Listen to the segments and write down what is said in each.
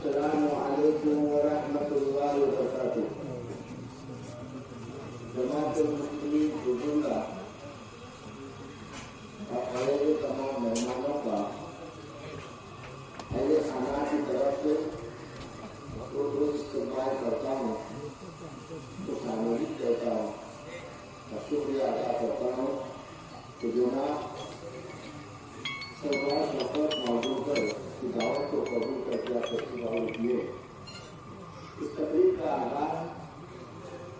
Assalamualaikum warahmatullahi wabarakatuh. Jamaatul muslimin Budullah, आए तमाम मेहमानों का मेरे खाना की तरफ से इस्तेमाल करता हूँ, तो सामूहिक कहता हूँ और शुक्रिया अदा करता हूँ कि जनाब सरकार शफकत मौजूद कर दावत को कबूल करके आप दावत दिए। इस तकरीब का आगाज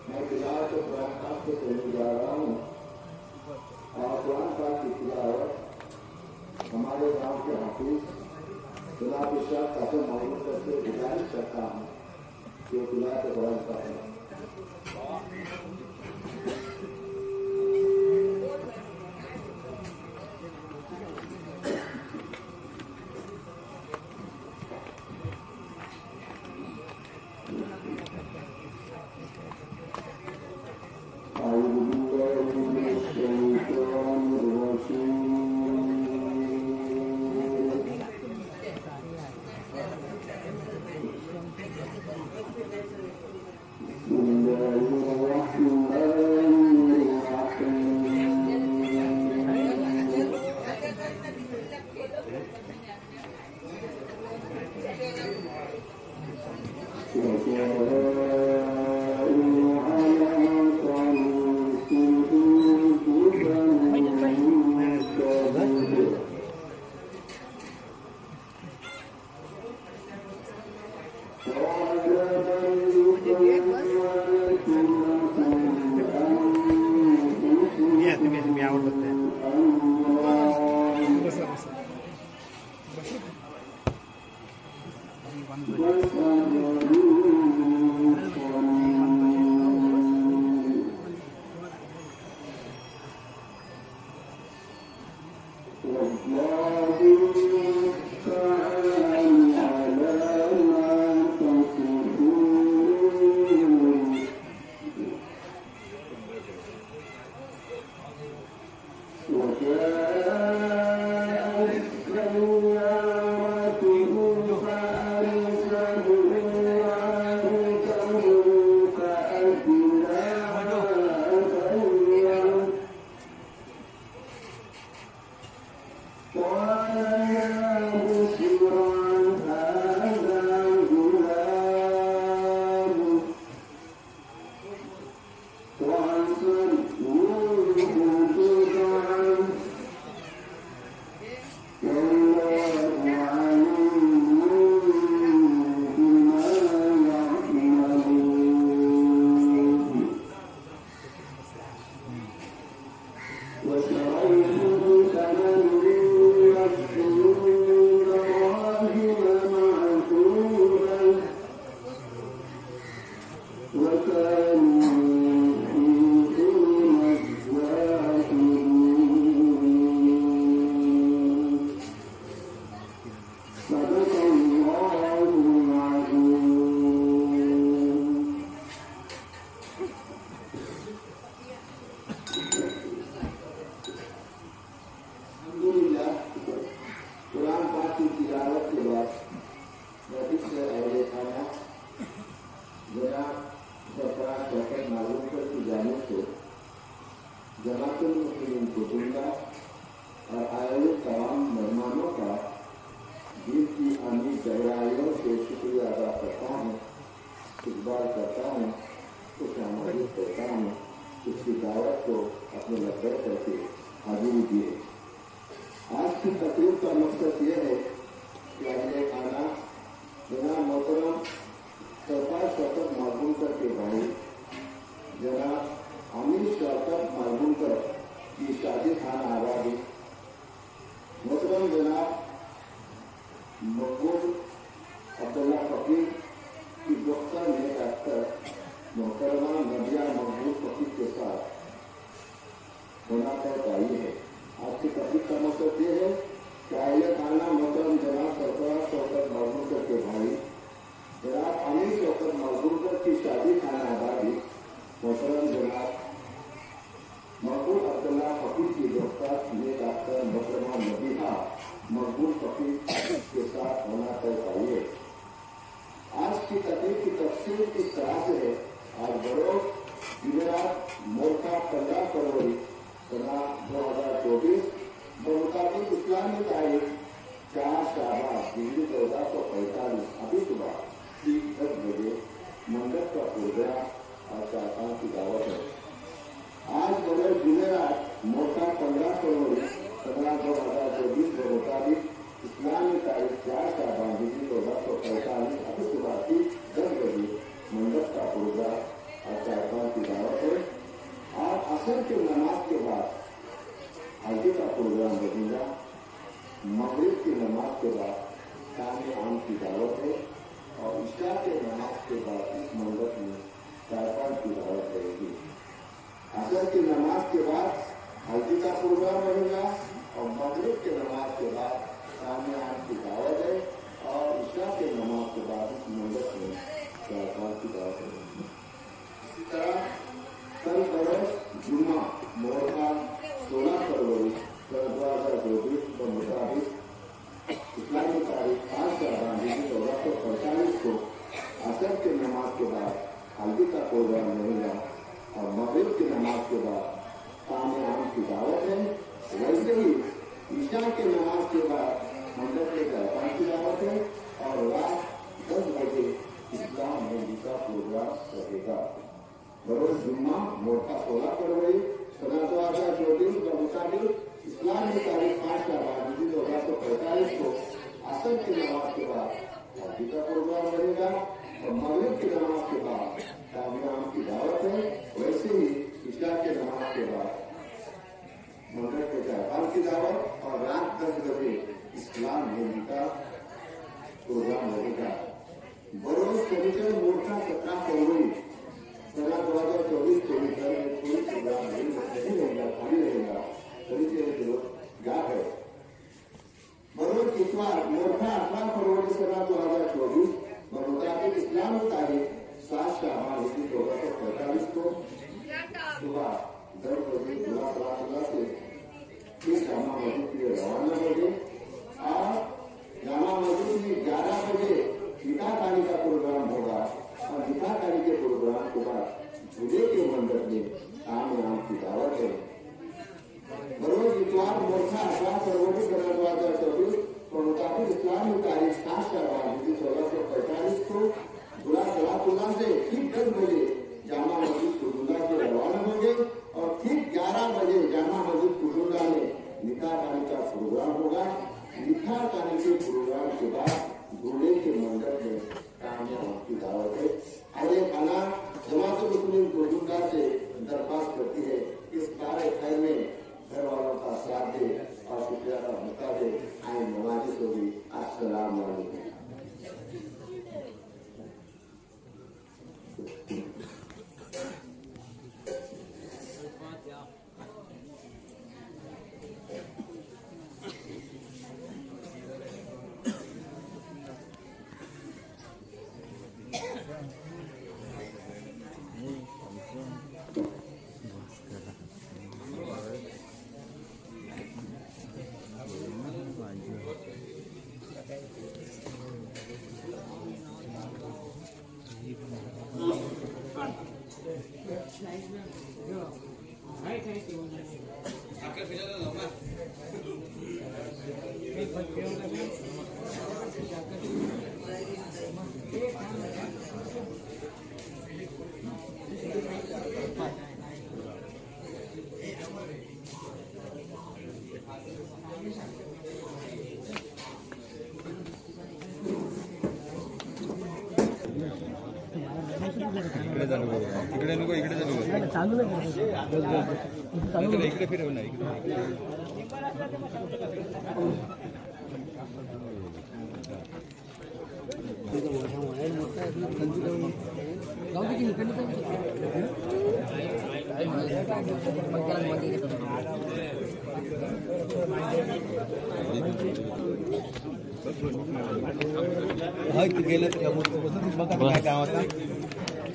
मैं तिलावत कुरान पाक से करने जा रहा हूँ और कुरान पाक की तिलावत हमारे गांव के हाफिज जनाब इशराक कासिम मालूम करके गुजारिश करता हूँ कि वो तिलावत कुरान पाक है। डॉक्टर ने डॉक्टर मोहतरमा नदिया महबूब फकीर के साथ होना तय चाहिए है। आज की तकलीफ का मकसद ये है कि आइए खाना मोहतरम जनाब सरफराज शौकत महबूब के भाई जनाब अमीर शौकत महबूब की शादी खाना आबादी मोहतरम जनाब महबूब अब्दुल्ला फकीर की डॉक्टर ये डॉक्टर मोहतरमा नदिया महबूब फकीर के साथ होना तय चाहिए। आज की तकलीफ की तफसील इस तरह से है। आज बरोज जुमेरात मोर्चा 15 फरवरी सना 2024 मुताबिक इस्लामी तारीख 4 शाबान हिजरी 1445 अभी सुबह ठीक 10 बजे मंडप का प्रोग्राम और चाहताओं की दावत है। आज बरोज जुमेरात मोर्चा 15 फरवरी सना 2024 के मुताबिक इस्लामी तारीख 4 शाबान हिजरी 1445 अभी सुबह ठीक 10 बजे मंडप का प्रोग्राम और चाहताओं की दावत है। आज असर के नमाज के बाद हल्दी का प्रोग्राम रहेगा। मगरिब की नमाज के बाद शाम आम की दावत है और इशा के नमाज के बाद इस मंडप में चाहताओं की दावत रहेगी। असर की नमाज के बाद हल्दी का प्रोग्राम रहेगा और मगरिब के नमाज के बाद शाम आम की दावत है और इशा के नमाज के बाद इस मंडप में चाहताओं की दावत रहेगी। इसी तरह कल बरस जुम्मा मोर्चा 16 फरवरी 2024 के मुताबिक इस्लामी तारीख 5 शाबान हिजरी 1445 को असर के नमाज के बाद हल्दी का प्रोग्राम रहेगा और मगरिब की नमाज के बाद शाम आम की दावत है। वैसे ही ईशा के नमाज के बाद मंडप में चाहताओं की दावत है और रात 10 बजे इस्लाम मेहंदी का प्रोग्राम रहेगा। बरोज जुम्मा मोर्चा 16 फरवरी सना 2024 के मुताबिक इस्लामी तारीख 5 शाबान हिजरी 1445 को असर की नमाज के बाद हल्दी का प्रोग्राम रहेगा और मगरिब की नमाज के बाद शाम की दावत है। वैसे ही इशा के नमाज के बाद मंडप के चाहताओं की दावत और रात 10 बजे इस्लाम मेहंदी का प्रोग्राम रहेगा। बरोज शनिचर मोर्चा 17 फरवरी सना 2024 को कोई प्रोग्राम नहीं रहेगा, खाली रहेगा। शनिचर के लोग गैप है। बरोज इतवार मोर्चा 18 फरवरी सना 2024 मुताबिक इस्लामी तारीख 7 शाबान हिजरी 1445 को सुबह 10 बजे दुआ सलाह से इस जामा मस्जिद के लिए रवाना होंगे और जामा मस्जिद में 11 बजे निकाह खानी का प्रोग्राम होगा और निकाह खानी के प्रोग्राम के बाद झूले के मंडप में शाम आम की दावत है। बरोज इतवार मोर्चा 18 फरवरी 2024 को मुताबिक इस्लामी तारीख 7 शाबान हिजरी 1445 को दुआ सलाह से ठीक 10 बजे जामा मस्जिद कुर्दुला के रवाना होंगे और ठीक 11 बजे जामा मस्जिद कुर्दुला में निकाह खानी का प्रोग्राम होगा। निकाह खानी के प्रोग्राम के बाद दूल्हे के मंडप में कामयाब की दावत है। आइए खाना जमात मुस्लिम कुर्दुला से दरख्वास्त करती है इस कार्य खैर में घर वालों का साथ दे और शुक्रिया का मौका दे। आए नमाजी को भी अस्सलाम वालेकुम। इकडे चालू इकडे नको इकडे चालू इकडे फिरव ना इकडे गेलं बघा काय गावाचा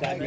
काय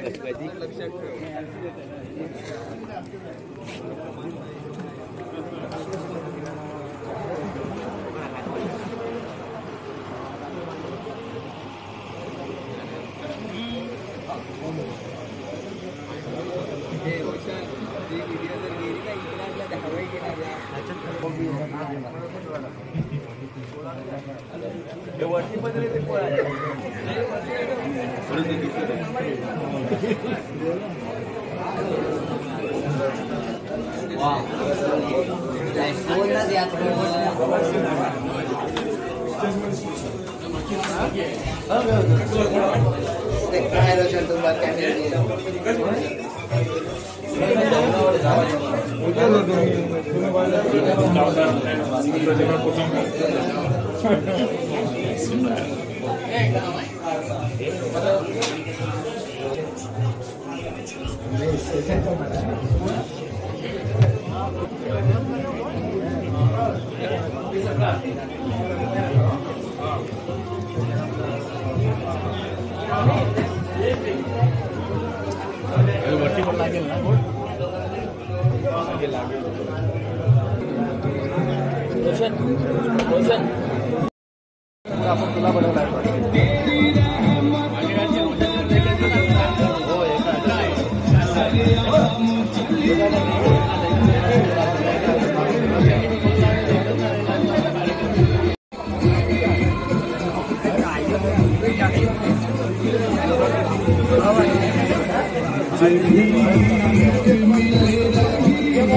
वरती पण लागेल ना लागेल आपण तुला बनवला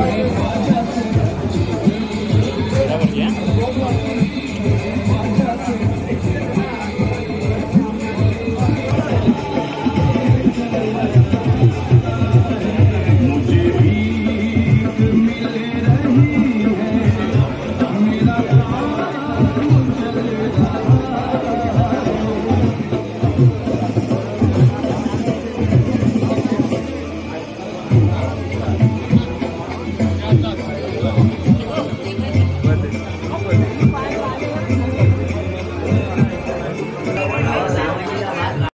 I